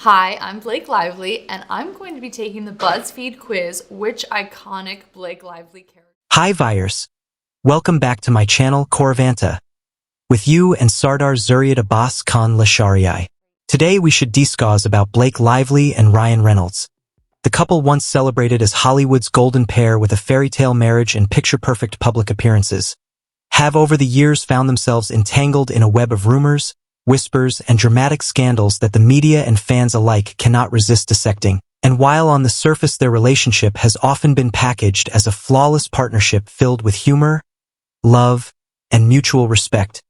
Hi, I'm Blake Lively, and I'm going to be taking the BuzzFeed quiz, which iconic Blake Lively character? Hi Vyers, welcome back to my channel Coravanta, with you and Sardar Zuriat Abbas Khan Lashariai. Today we should discuss about Blake Lively and Ryan Reynolds. The couple once celebrated as Hollywood's golden pair with a fairy tale marriage and picture-perfect public appearances, have over the years found themselves entangled in a web of rumors, whispers, and dramatic scandals that the media and fans alike cannot resist dissecting. And while on the surface their relationship has often been packaged as a flawless partnership filled with humor, love, and mutual respect,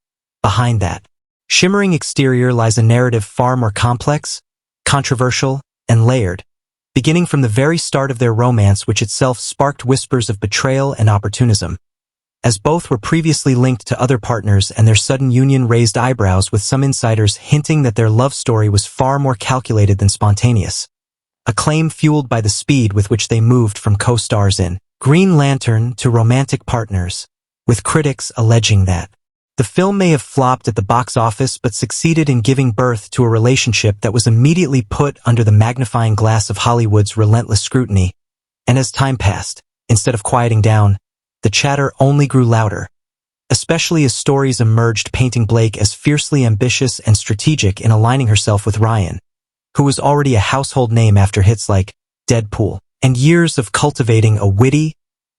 behind that shimmering exterior lies a narrative far more complex, controversial, and layered, beginning from the very start of their romance, which itself sparked whispers of betrayal and opportunism. As both were previously linked to other partners, and their sudden union raised eyebrows, with some insiders hinting that their love story was far more calculated than spontaneous. A claim fueled by the speed with which they moved from co-stars in Green Lantern to romantic partners, with critics alleging that the film may have flopped at the box office but succeeded in giving birth to a relationship that was immediately put under the magnifying glass of Hollywood's relentless scrutiny. And as time passed, instead of quieting down, the chatter only grew louder, especially as stories emerged painting Blake as fiercely ambitious and strategic in aligning herself with Ryan, who was already a household name after hits like Deadpool, and years of cultivating a witty,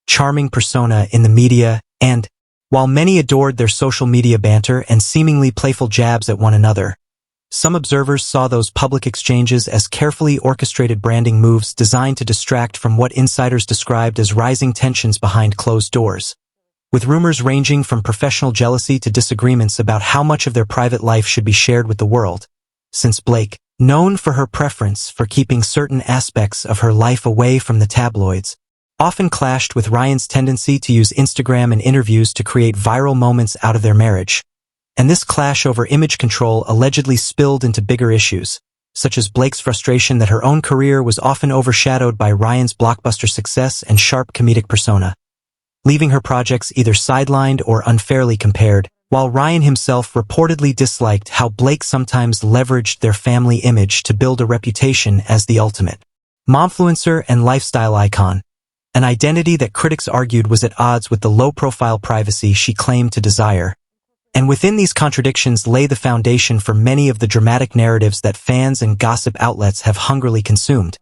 charming persona in the media. And while many adored their social media banter and seemingly playful jabs at one another, some observers saw those public exchanges as carefully orchestrated branding moves designed to distract from what insiders described as rising tensions behind closed doors, with rumors ranging from professional jealousy to disagreements about how much of their private life should be shared with the world. Since Blake, known for her preference for keeping certain aspects of her life away from the tabloids, often clashed with Ryan's tendency to use Instagram and interviews to create viral moments out of their marriage. And this clash over image control allegedly spilled into bigger issues, such as Blake's frustration that her own career was often overshadowed by Ryan's blockbuster success and sharp comedic persona, leaving her projects either sidelined or unfairly compared, while Ryan himself reportedly disliked how Blake sometimes leveraged their family image to build a reputation as the ultimate momfluencer and lifestyle icon, an identity that critics argued was at odds with the low-profile privacy she claimed to desire. And within these contradictions lay the foundation for many of the dramatic narratives that fans and gossip outlets have hungrily consumed,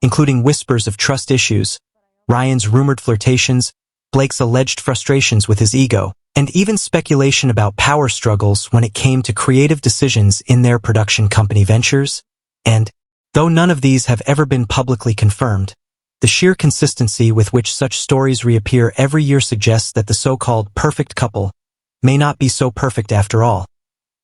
including whispers of trust issues, Ryan's rumored flirtations, Blake's alleged frustrations with his ego, and even speculation about power struggles when it came to creative decisions in their production company ventures. And, though none of these have ever been publicly confirmed, the sheer consistency with which such stories reappear every year suggests that the so-called perfect couple may not be so perfect after all,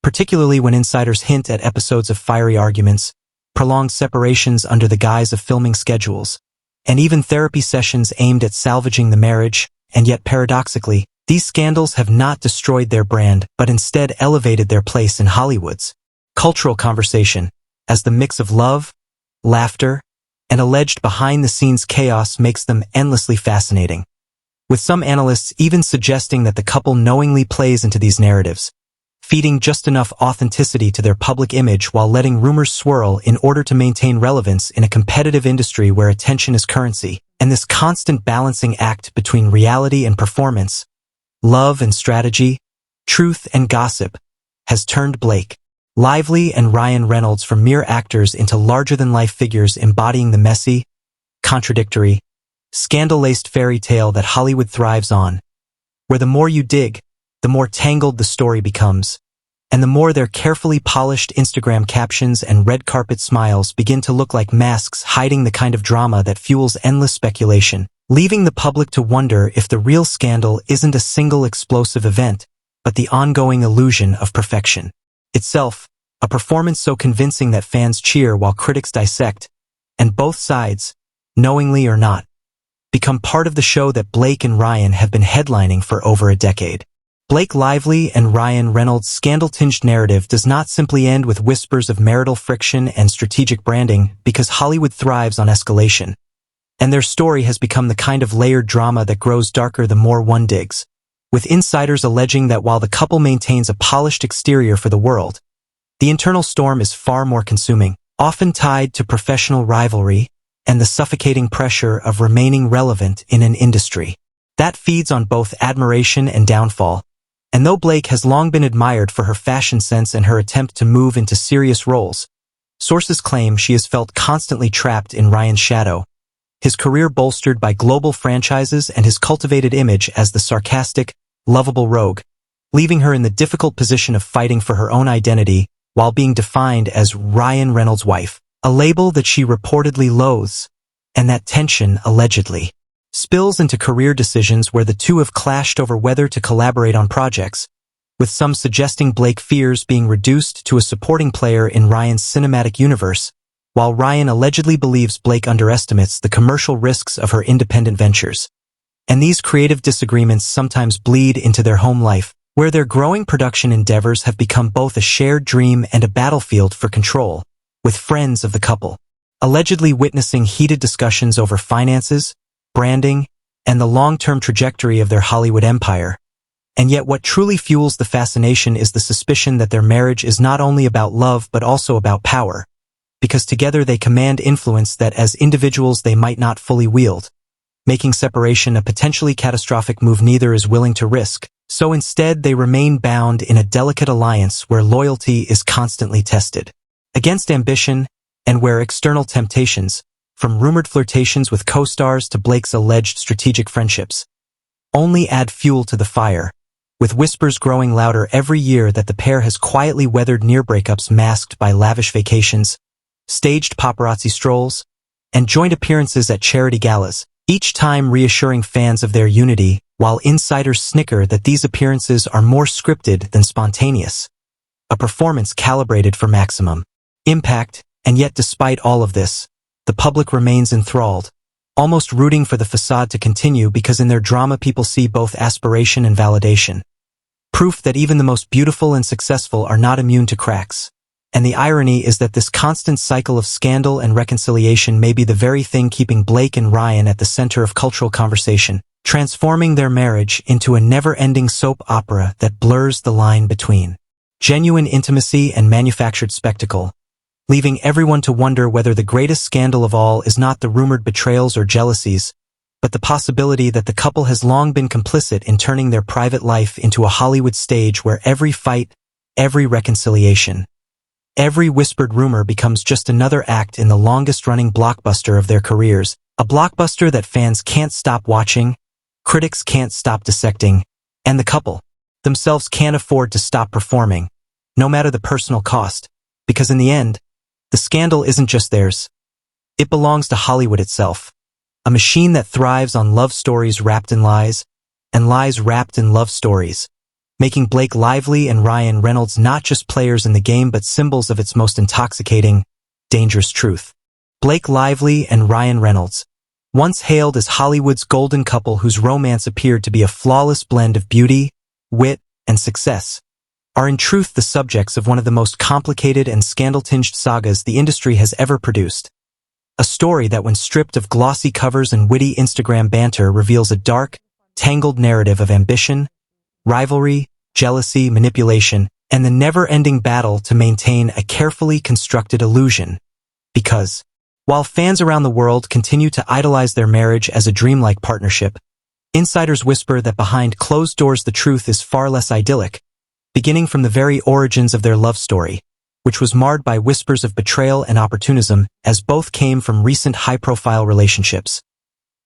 particularly when insiders hint at episodes of fiery arguments, prolonged separations under the guise of filming schedules, and even therapy sessions aimed at salvaging the marriage. And yet paradoxically, these scandals have not destroyed their brand but instead elevated their place in Hollywood's cultural conversation, as the mix of love, laughter, and alleged behind-the-scenes chaos makes them endlessly fascinating, with some analysts even suggesting that the couple knowingly plays into these narratives, feeding just enough authenticity to their public image while letting rumors swirl in order to maintain relevance in a competitive industry where attention is currency. And this constant balancing act between reality and performance, love and strategy, truth and gossip, has turned Blake Lively and Ryan Reynolds from mere actors into larger-than-life figures embodying the messy, contradictory, scandal-laced fairy tale that Hollywood thrives on, where the more you dig, the more tangled the story becomes, and the more their carefully polished Instagram captions and red carpet smiles begin to look like masks hiding the kind of drama that fuels endless speculation, leaving the public to wonder if the real scandal isn't a single explosive event, but the ongoing illusion of perfection itself, a performance so convincing that fans cheer while critics dissect, and both sides, knowingly or not, become part of the show that Blake and Ryan have been headlining for over a decade. Blake Lively and Ryan Reynolds' scandal-tinged narrative does not simply end with whispers of marital friction and strategic branding, because Hollywood thrives on escalation, and their story has become the kind of layered drama that grows darker the more one digs, with insiders alleging that while the couple maintains a polished exterior for the world, the internal storm is far more consuming, often tied to professional rivalry and the suffocating pressure of remaining relevant in an industry that feeds on both admiration and downfall. And though Blake has long been admired for her fashion sense and her attempt to move into serious roles, sources claim she has felt constantly trapped in Ryan's shadow, his career bolstered by global franchises and his cultivated image as the sarcastic, lovable rogue, leaving her in the difficult position of fighting for her own identity while being defined as Ryan Reynolds' wife, a label that she reportedly loathes, and that tension allegedly spills into career decisions where the two have clashed over whether to collaborate on projects, with some suggesting Blake fears being reduced to a supporting player in Ryan's cinematic universe, while Ryan allegedly believes Blake underestimates the commercial risks of her independent ventures. And these creative disagreements sometimes bleed into their home life, where their growing production endeavors have become both a shared dream and a battlefield for control, with friends of the couple allegedly witnessing heated discussions over finances, branding, and the long-term trajectory of their Hollywood empire. And yet what truly fuels the fascination is the suspicion that their marriage is not only about love but also about power, because together they command influence that as individuals they might not fully wield, making separation a potentially catastrophic move neither is willing to risk. So instead they remain bound in a delicate alliance where loyalty is constantly tested against ambition and where external temptations, from rumored flirtations with co-stars to Blake's alleged strategic friendships, only add fuel to the fire, with whispers growing louder every year that the pair has quietly weathered near breakups masked by lavish vacations, staged paparazzi strolls, and joint appearances at charity galas, each time reassuring fans of their unity, while insiders snicker that these appearances are more scripted than spontaneous, a performance calibrated for maximum impact. And yet despite all of this, the public remains enthralled, almost rooting for the facade to continue because in their drama people see both aspiration and validation. Proof that even the most beautiful and successful are not immune to cracks. And the irony is that this constant cycle of scandal and reconciliation may be the very thing keeping Blake and Ryan at the center of cultural conversation, transforming their marriage into a never-ending soap opera that blurs the line between genuine intimacy and manufactured spectacle, leaving everyone to wonder whether the greatest scandal of all is not the rumored betrayals or jealousies, but the possibility that the couple has long been complicit in turning their private life into a Hollywood stage where every fight, every reconciliation, every whispered rumor becomes just another act in the longest-running blockbuster of their careers, a blockbuster that fans can't stop watching, critics can't stop dissecting, and the couple themselves can't afford to stop performing, no matter the personal cost, because in the end, the scandal isn't just theirs. It belongs to Hollywood itself, a machine that thrives on love stories wrapped in lies, and lies wrapped in love stories, making Blake Lively and Ryan Reynolds not just players in the game but symbols of its most intoxicating, dangerous truth. Blake Lively and Ryan Reynolds, once hailed as Hollywood's golden couple whose romance appeared to be a flawless blend of beauty, wit, and success, are in truth the subjects of one of the most complicated and scandal-tinged sagas the industry has ever produced. A story that when stripped of glossy covers and witty Instagram banter reveals a dark, tangled narrative of ambition, rivalry, jealousy, manipulation, and the never-ending battle to maintain a carefully constructed illusion. Because, while fans around the world continue to idolize their marriage as a dreamlike partnership, insiders whisper that behind closed doors the truth is far less idyllic, beginning from the very origins of their love story, which was marred by whispers of betrayal and opportunism as both came from recent high-profile relationships.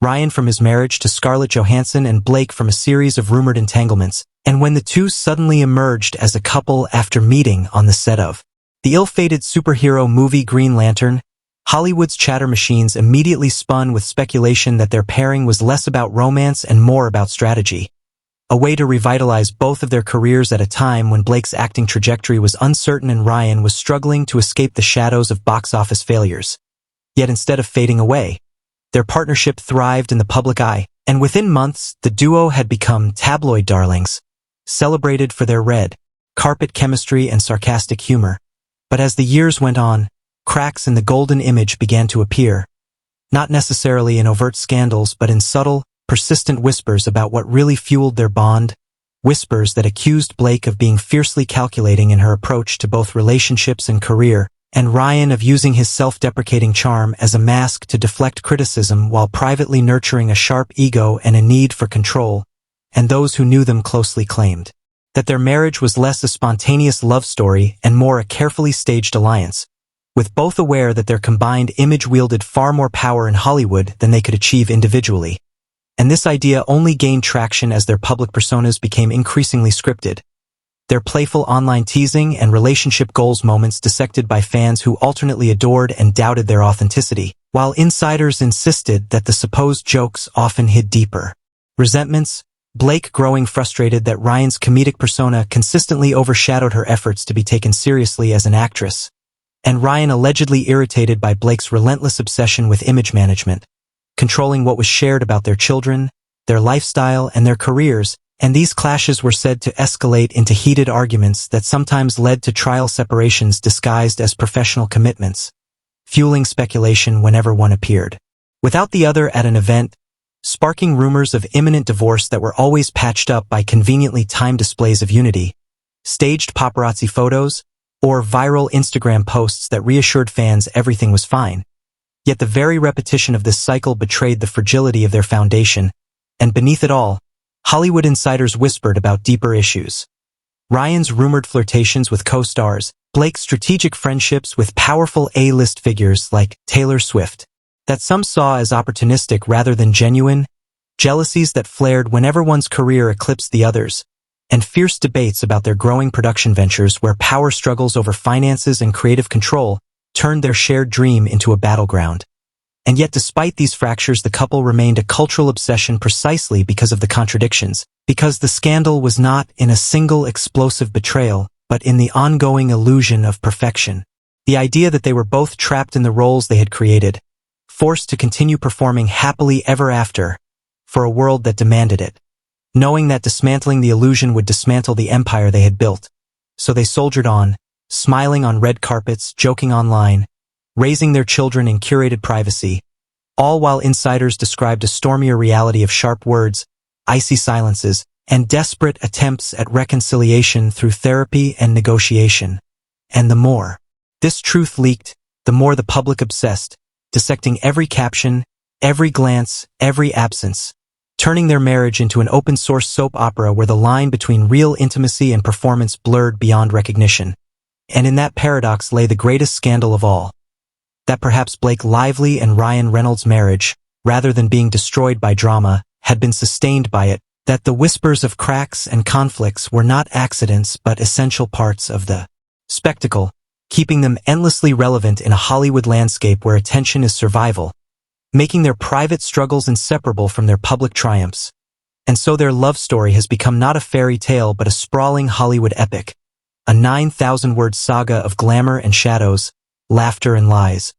Ryan from his marriage to Scarlett Johansson and Blake from a series of rumored entanglements, and when the two suddenly emerged as a couple after meeting on the set of the ill-fated superhero movie Green Lantern, Hollywood's chatter machines immediately spun with speculation that their pairing was less about romance and more about strategy, a way to revitalize both of their careers at a time when Blake's acting trajectory was uncertain and Ryan was struggling to escape the shadows of box office failures. Yet instead of fading away, their partnership thrived in the public eye, and within months, the duo had become tabloid darlings, celebrated for their red carpet chemistry and sarcastic humor. But as the years went on, cracks in the golden image began to appear, not necessarily in overt scandals but in subtle, persistent whispers about what really fueled their bond, whispers that accused Blake of being fiercely calculating in her approach to both relationships and career, and Ryan of using his self-deprecating charm as a mask to deflect criticism while privately nurturing a sharp ego and a need for control, and those who knew them closely claimed that their marriage was less a spontaneous love story and more a carefully staged alliance, with both aware that their combined image wielded far more power in Hollywood than they could achieve individually. And this idea only gained traction as their public personas became increasingly scripted, their playful online teasing and relationship goals moments dissected by fans who alternately adored and doubted their authenticity, while insiders insisted that the supposed jokes often hid deeper resentments, Blake growing frustrated that Ryan's comedic persona consistently overshadowed her efforts to be taken seriously as an actress, and Ryan allegedly irritated by Blake's relentless obsession with image management, controlling what was shared about their children, their lifestyle, and their careers, and these clashes were said to escalate into heated arguments that sometimes led to trial separations disguised as professional commitments, fueling speculation whenever one appeared without the other at an event, sparking rumors of imminent divorce that were always patched up by conveniently timed displays of unity, staged paparazzi photos, or viral Instagram posts that reassured fans everything was fine. Yet the very repetition of this cycle betrayed the fragility of their foundation, and beneath it all, Hollywood insiders whispered about deeper issues. Ryan's rumored flirtations with co-stars, Blake's strategic friendships with powerful A-list figures like Taylor Swift, that some saw as opportunistic rather than genuine, jealousies that flared whenever one's career eclipsed the others, and fierce debates about their growing production ventures where power struggles over finances and creative control turned their shared dream into a battleground. And yet despite these fractures, the couple remained a cultural obsession precisely because of the contradictions, because the scandal was not in a single explosive betrayal, but in the ongoing illusion of perfection. The idea that they were both trapped in the roles they had created, forced to continue performing happily ever after, for a world that demanded it, knowing that dismantling the illusion would dismantle the empire they had built. So they soldiered on, smiling on red carpets, joking online, raising their children in curated privacy, all while insiders described a stormier reality of sharp words, icy silences, and desperate attempts at reconciliation through therapy and negotiation. And the more this truth leaked, the more the public obsessed, dissecting every caption, every glance, every absence, turning their marriage into an open-source soap opera where the line between real intimacy and performance blurred beyond recognition. And in that paradox lay the greatest scandal of all, that perhaps Blake Lively and Ryan Reynolds' marriage, rather than being destroyed by drama, had been sustained by it, that the whispers of cracks and conflicts were not accidents but essential parts of the spectacle, keeping them endlessly relevant in a Hollywood landscape where attention is survival, making their private struggles inseparable from their public triumphs. And so their love story has become not a fairy tale but a sprawling Hollywood epic, a 9,000-word saga of glamour and shadows, laughter and lies,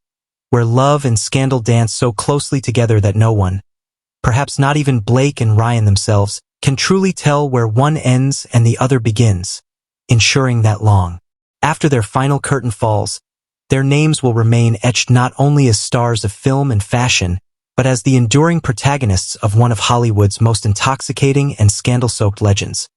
where love and scandal dance so closely together that no one, perhaps not even Blake and Ryan themselves, can truly tell where one ends and the other begins, ensuring that long after their final curtain falls, their names will remain etched not only as stars of film and fashion, but as the enduring protagonists of one of Hollywood's most intoxicating and scandal-soaked legends.